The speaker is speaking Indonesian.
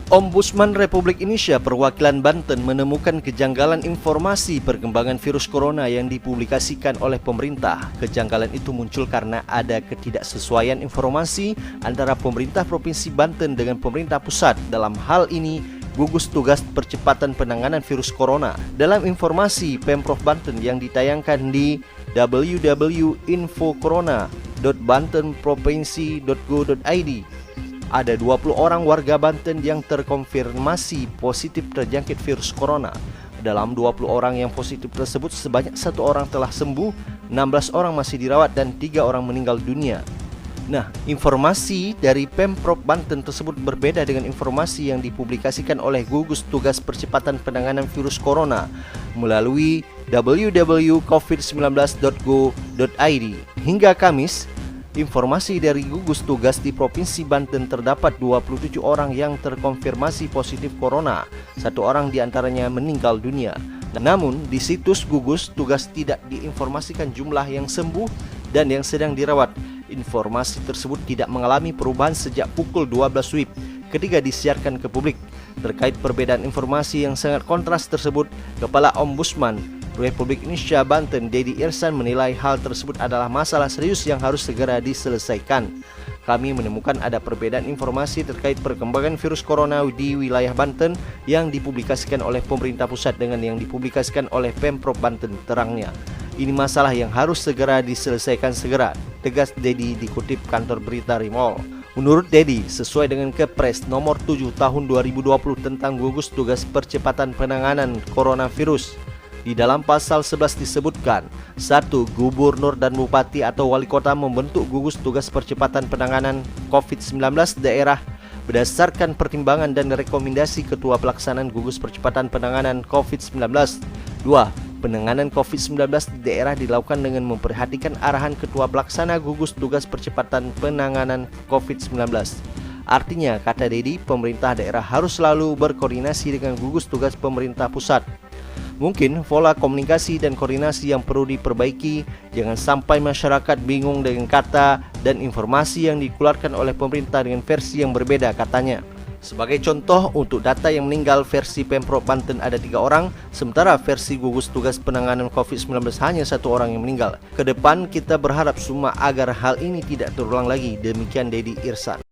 Ombudsman Republik Indonesia Perwakilan Banten menemukan kejanggalan informasi perkembangan virus corona yang dipublikasikan oleh pemerintah. Kejanggalan itu muncul karena ada ketidaksesuaian informasi antara pemerintah Provinsi Banten dengan pemerintah pusat. Dalam hal ini, gugus tugas percepatan penanganan virus corona. Dalam informasi Pemprov Banten yang ditayangkan di www.infocorona.bantenprovinsi.go.id, ada 20 orang warga Banten yang terkonfirmasi positif terjangkit virus corona. Dalam 20 orang yang positif tersebut, sebanyak 1 orang telah sembuh, 16 orang masih dirawat, dan 3 orang meninggal dunia. Nah, informasi dari Pemprov Banten tersebut berbeda dengan informasi yang dipublikasikan oleh Gugus Tugas Percepatan Penanganan Virus Corona melalui www.covid19.go.id. Hingga Kamis, informasi dari gugus tugas di Provinsi Banten terdapat 27 orang yang terkonfirmasi positif corona. 1 orang diantaranya meninggal dunia. Namun, di situs gugus tugas tidak diinformasikan jumlah yang sembuh dan yang sedang dirawat. Informasi tersebut tidak mengalami perubahan sejak pukul 12 WIB ketika disiarkan ke publik. Terkait perbedaan informasi yang sangat kontras tersebut, Kepala Ombudsman Republik Indonesia Banten, Dedi Irsan, menilai hal tersebut adalah masalah serius yang harus segera diselesaikan. Kami menemukan ada perbedaan informasi terkait perkembangan virus corona di wilayah Banten yang dipublikasikan oleh pemerintah pusat dengan yang dipublikasikan oleh Pemprov Banten, terangnya. Ini masalah yang harus segera diselesaikan segera, tegas Dedi dikutip kantor berita Rimol. Menurut Dedi, sesuai dengan Kepres nomor 7 tahun 2020 tentang gugus tugas percepatan penanganan coronavirus, di dalam pasal 11 disebutkan, 1. Gubernur dan Bupati atau Wali Kota membentuk gugus tugas percepatan penanganan COVID-19 daerah berdasarkan pertimbangan dan rekomendasi Ketua Pelaksanaan Gugus Percepatan Penanganan COVID-19. 2. Penanganan COVID-19 di daerah dilakukan dengan memperhatikan arahan Ketua Pelaksana Gugus Tugas Percepatan Penanganan COVID-19. Artinya, kata Dedi, pemerintah daerah harus selalu berkoordinasi dengan gugus tugas pemerintah pusat. Mungkin pola komunikasi dan koordinasi yang perlu diperbaiki, jangan sampai masyarakat bingung dengan kata dan informasi yang dikeluarkan oleh pemerintah dengan versi yang berbeda, katanya. Sebagai contoh, untuk data yang meninggal versi Pemprov Banten ada 3 orang, sementara versi gugus tugas penanganan COVID-19 hanya 1 orang yang meninggal. Kedepan kita berharap semua agar hal ini tidak terulang lagi, demikian Dedi Irsan.